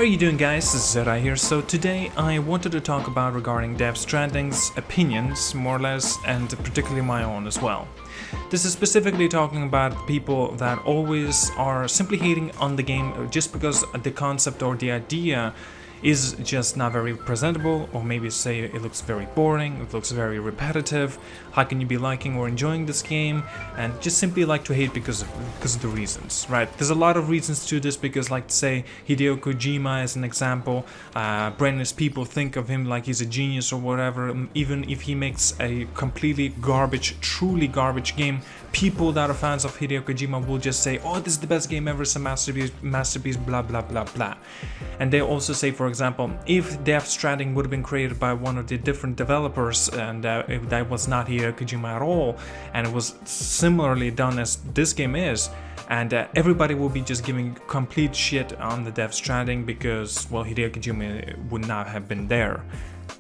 How are you doing, guys? This is ZDEyE here. So today I wanted to talk about regarding Death Stranding's opinions, more or less, and particularly my own as well. This is specifically talking about people that always are simply hating on the game just because the concept or the idea is just not very presentable, or maybe say it looks very boring, it looks very repetitive. How can you be liking or enjoying this game? And just simply like to hate because of the reasons, right? There's a lot of reasons to this, because like say Hideo Kojima as an example, brainless people think of him like he's a genius or whatever. Even if he makes a completely garbage, truly garbage game, people that are fans of Hideo Kojima will just say, oh, this is the best game ever, it's a masterpiece, blah blah blah blah. And they also say, for example, if Death Stranding would have been created by one of the different developers, and if that was not Hideo Kojima at all, and it was similarly done as this game is, and everybody will be just giving complete shit on the Death Stranding because, well, Hideo Kojima would not have been there.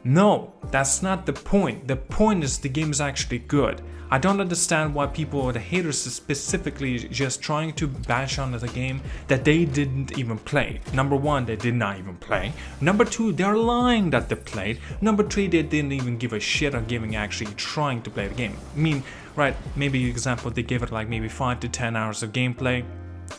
No, that's not the point. The point is the game is actually good. I don't understand why people, or the haters specifically, just trying to bash on the game that they didn't even play. Number one, they did not even play. Number two, they're lying that they played. Number three, they didn't even give a shit on actually trying to play the game. I mean, right, maybe example, they gave it like maybe 5 to 10 hours of gameplay.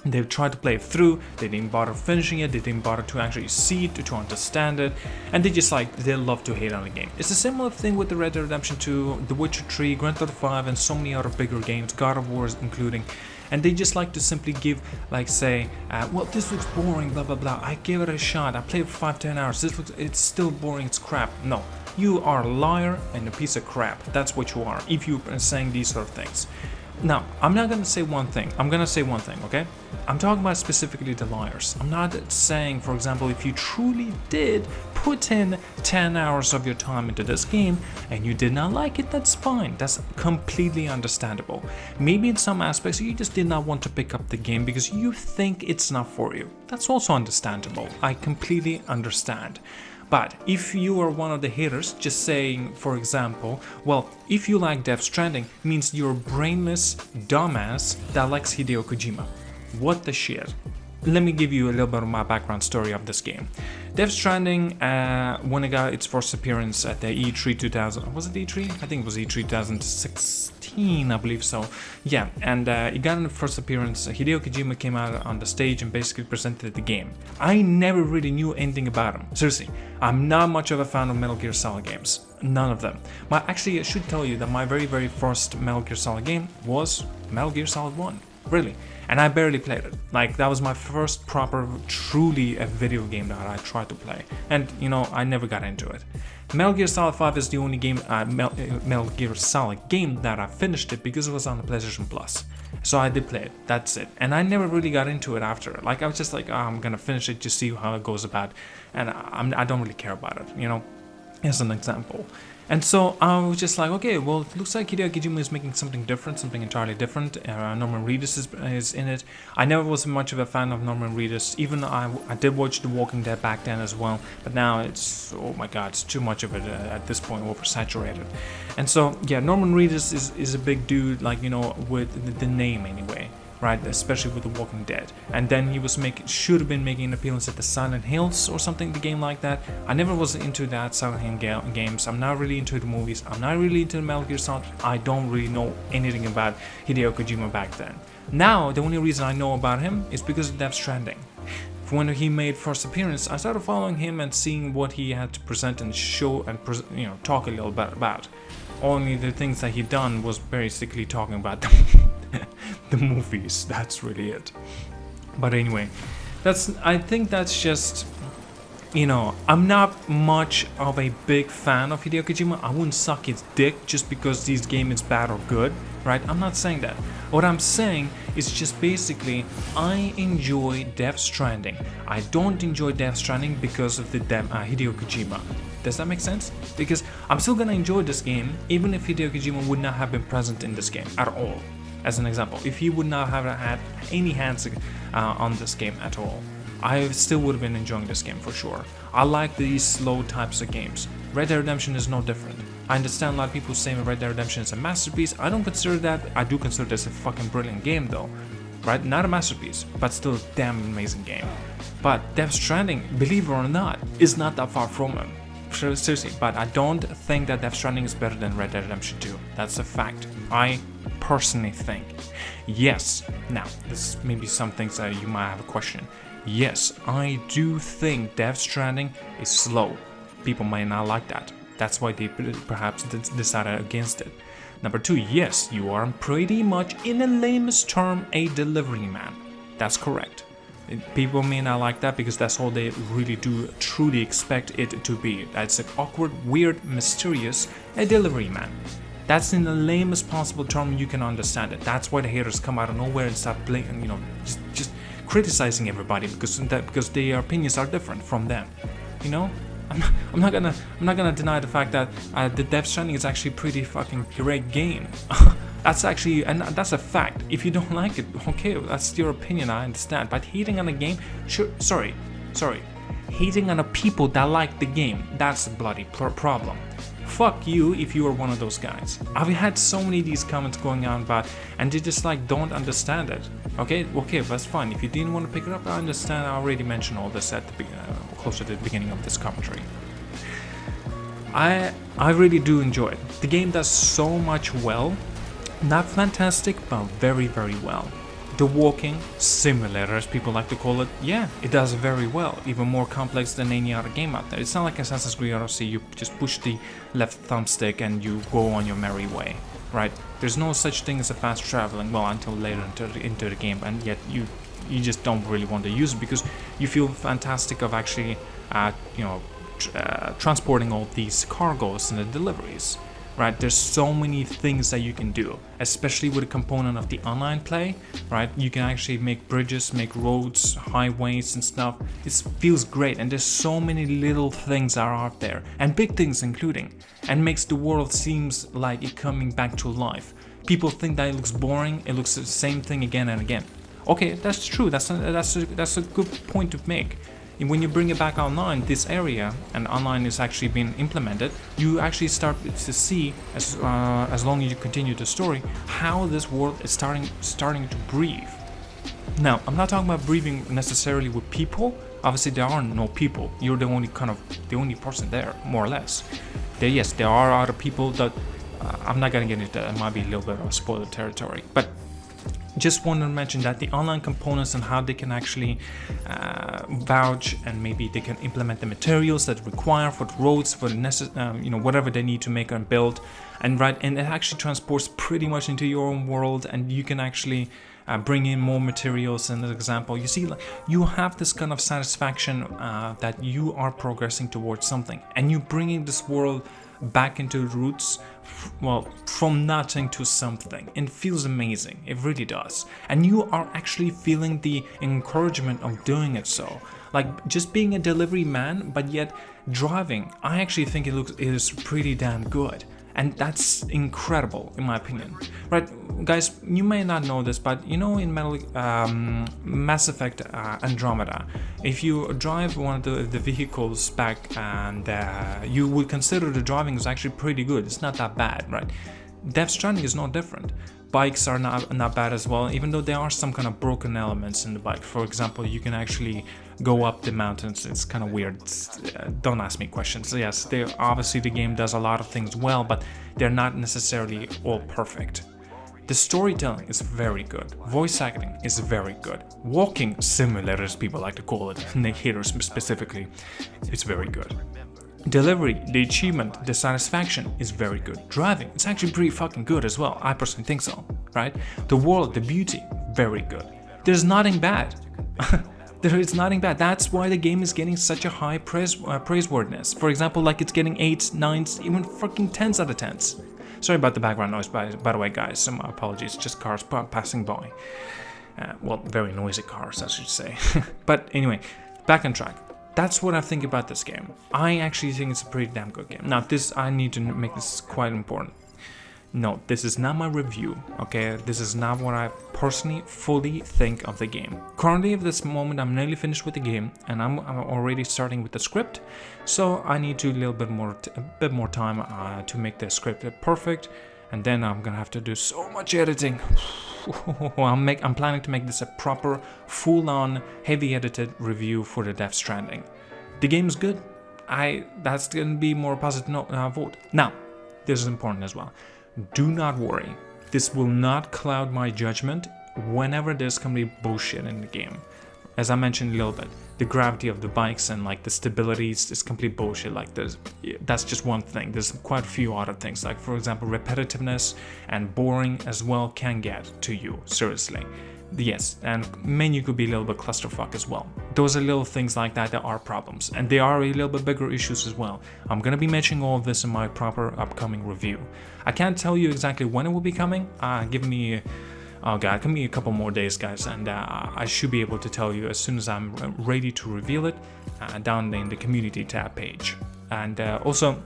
They tried to play it through, they didn't bother finishing it, they didn't bother to actually see it, to understand it, and they love to hate on the game. It's a similar thing with the Red Dead Redemption 2, The Witcher 3, Grand Theft 5, and so many other bigger games, God of War including, and they just like to simply give, like say, well, this looks boring, blah blah blah, I gave it a shot, I played for 5-10 hours, it's still boring, it's crap. No, you are a liar and a piece of crap, that's what you are, if you are saying these sort of things. Now, I'm not going to say one thing. I'm going to say one thing, okay? I'm talking about specifically the liars. I'm not saying, for example, if you truly did put in 10 hours of your time into this game and you did not like it, that's fine. That's completely understandable. Maybe in some aspects you just did not want to pick up the game because you think it's not for you. That's also understandable. I completely understand. But if you are one of the haters, just saying, for example, well, if you like Death Stranding, means you're a brainless dumbass that likes Hideo Kojima. What the shit? Let me give you a little bit of my background story of this game. Death Stranding, when it got its first appearance at the E3 2000, was it E3? I think it was E3 2016, I believe so. Yeah, and it got in the first appearance. Hideo Kojima came out on the stage and basically presented the game. I never really knew anything about him. Seriously, I'm not much of a fan of Metal Gear Solid games. None of them. Actually, I should tell you that my very first Metal Gear Solid game was Metal Gear Solid 1. Really. And I barely played it. Like, that was my first proper, truly a video game that I tried to play. And, you know, I never got into it. Metal Gear Solid 5 is the only game, Metal Gear Solid game that I finished it because it was on the PlayStation Plus. So I did play it, that's it. And I never really got into it after. Like, I was just like, oh, I'm gonna finish it, just see how it goes about. And I don't really care about it, you know, as an example. And so I was just like, okay, well, it looks like Hideo Kojima is making something different, something entirely different. Norman Reedus is in it. I never was much of a fan of Norman Reedus. Even I did watch The Walking Dead back then as well. But now it's, oh my god, it's too much of it at this point, oversaturated. And so, yeah, Norman Reedus is a big dude, like, you know, with the name anyway. Right, especially with The Walking Dead. And then he was should have been making an appearance at the Silent Hills or something, the game like that. I never was into that Silent Hill games. I'm not really into the movies. I'm not really into the Metal Gear Solid. I don't really know anything about Hideo Kojima back then. Now, the only reason I know about him is because of Death Stranding. When he made first appearance, I started following him and seeing what he had to present and show and talk a little bit about. Only the things that he done was basically talking about the movies. That's really it. But anyway, I think that's just, you know, I'm not much of a big fan of Hideo Kojima. I wouldn't suck his dick just because this game is bad or good, right? I'm not saying that. What I'm saying is just basically, I enjoy Death Stranding. I don't enjoy Death Stranding because of the Hideo Kojima. Does that make sense? Because I'm still gonna enjoy this game even if Hideo Kojima would not have been present in this game at all. As an example, if he would not have had any hands on this game at all, I still would have been enjoying this game for sure. I like these slow types of games. Red Dead Redemption is no different. I understand a lot of people saying Red Dead Redemption is a masterpiece. I don't consider that. I do consider this a fucking brilliant game though. right? Not a masterpiece, but still a damn amazing game. But Death Stranding, believe it or not, is not that far from it. Seriously, but I don't think that Death Stranding is better than Red Dead Redemption 2. That's a fact. I personally think. Yes, now, this may be some things that you might have a question. Yes, I do think Death Stranding is slow. People might not like that. That's why they perhaps decided against it. Number 2, yes, you are pretty much, in the lamest term, a delivery man. That's correct. People may not like that because that's all they really do truly expect it to be. That's an awkward, weird, mysterious, a delivery man. That's in the lamest possible term you can understand it. That's why the haters come out of nowhere and start playing, just criticizing everybody because their opinions are different from them. I'm not gonna deny the fact that the Death Stranding is actually a pretty fucking great game. That's a fact. If you don't like it, okay, that's your opinion, I understand. But hating on a game, sorry, hating on the people that like the game, that's a bloody problem. Fuck you if you are one of those guys. I've had so many of these comments going on about, and they just don't understand it. Okay, that's fine. If you didn't want to pick it up, I understand. I already mentioned all this at the closer to the beginning of this commentary. I really do enjoy it. The game does so much well. Not fantastic, but very, very well. The walking simulator, as people like to call it, yeah, it does very well. Even more complex than any other game out there. It's not like Assassin's Creed Odyssey, you just push the left thumbstick and you go on your merry way, right? There's no such thing as a fast traveling, well, until later into the game, and yet you just don't really want to use it because you feel fantastic of actually, transporting all these cargoes and the deliveries. Right, there's so many things that you can do, especially with a component of the online play, right? You can actually make bridges, make roads, highways and stuff. It feels great, and there's so many little things that are out there, and big things including, and makes the world seems like it coming back to life. People think that it looks boring, it looks the same thing again and again. Okay, that's true, that's a good point to make. And when you bring it back online, this area, and online is actually being implemented, you actually start to see, as long as you continue the story, how this world is starting to breathe. Now, I'm not talking about breathing necessarily with people. Obviously, there are no people. You're the only person there, more or less. There are other people that I'm not gonna get into that. It might be a little bit of spoiler territory, but just wanted to mention that the online components and how they can actually vouch, and maybe they can implement the materials that require for the roads, for the whatever they need to make and build, and it actually transports pretty much into your own world, and you can actually bring in more materials. In this example, you see, you have this kind of satisfaction that you are progressing towards something, and you bringing this world back into the roots, from nothing to something. It feels amazing, it really does, and you are actually feeling the encouragement of doing it. So like just being a delivery man, but yet driving, I actually think it is pretty damn good. And that's incredible, in my opinion. Right, guys, you may not know this, but in Mass Effect Andromeda, if you drive one of the vehicles back, and you would consider the driving is actually pretty good. It's not that bad, right? Death Stranding is no different. Bikes are not bad as well, even though there are some kind of broken elements in the bike. For example, you can actually go up the mountains. It's kind of weird. Don't ask me questions. Yes, obviously the game does a lot of things well, but they're not necessarily all perfect. The storytelling is very good. Voice acting is very good. Walking simulator, as people like to call it, and the haters specifically, it's very good. Delivery, the achievement, the satisfaction is very good. Driving, it's actually pretty fucking good as well. I personally think so, right? The world, the beauty, very good. There's nothing bad. There is nothing bad. That's why the game is getting such a high praiseworthiness. For example, like it's getting 8s, 9s, even fucking 10s out of 10s. Sorry about the background noise, by the way, guys. Some apologies, just cars passing by. Very noisy cars, I should say. But anyway, back on track. That's what I think about this game. I actually think it's a pretty damn good game. Now, I need to make this quite important. No, this is not my review, okay? This is not what I personally fully think of the game. Currently, at this moment, I'm nearly finished with the game, and I'm already starting with the script. So I need to a bit more time to make the script perfect, and then I'm gonna have to do so much editing. I'm planning to make this a proper, full-on, heavy-edited review for the Death Stranding. The game's good. That's gonna be more positive vote. Now, this is important as well. Do not worry. This will not cloud my judgment whenever there's gonna be bullshit in the game. As I mentioned a little bit, the gravity of the bikes and like the stability is complete bullshit. Like that's just one thing. There's quite a few other things, like for example repetitiveness and boring as well can get to you, seriously. Yes, and menu could be a little bit clusterfuck as well. Those are little things like that are problems, and they are a little bit bigger issues as well. I'm gonna be mentioning all of this in my proper upcoming review. I can't tell you exactly when it will be coming. Give me a couple more days, guys, and I should be able to tell you as soon as I'm ready to reveal it down in the community tab page. And also,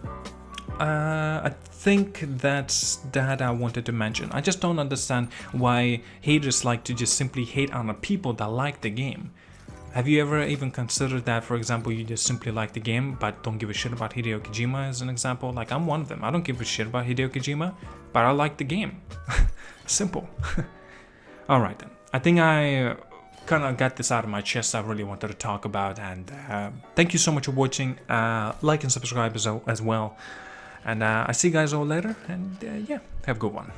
I think that's that I wanted to mention. I just don't understand why haters like to just simply hate on the people that like the game. Have you ever even considered that, for example, you just simply like the game but don't give a shit about Hideo Kojima as an example? Like, I'm one of them. I don't give a shit about Hideo Kojima, but I like the game. Simple. Alright then. I think I kind of got this out of my chest I really wanted to talk about, and thank you so much for watching. Like and subscribe as well. And I see you guys all later, and yeah, have a good one.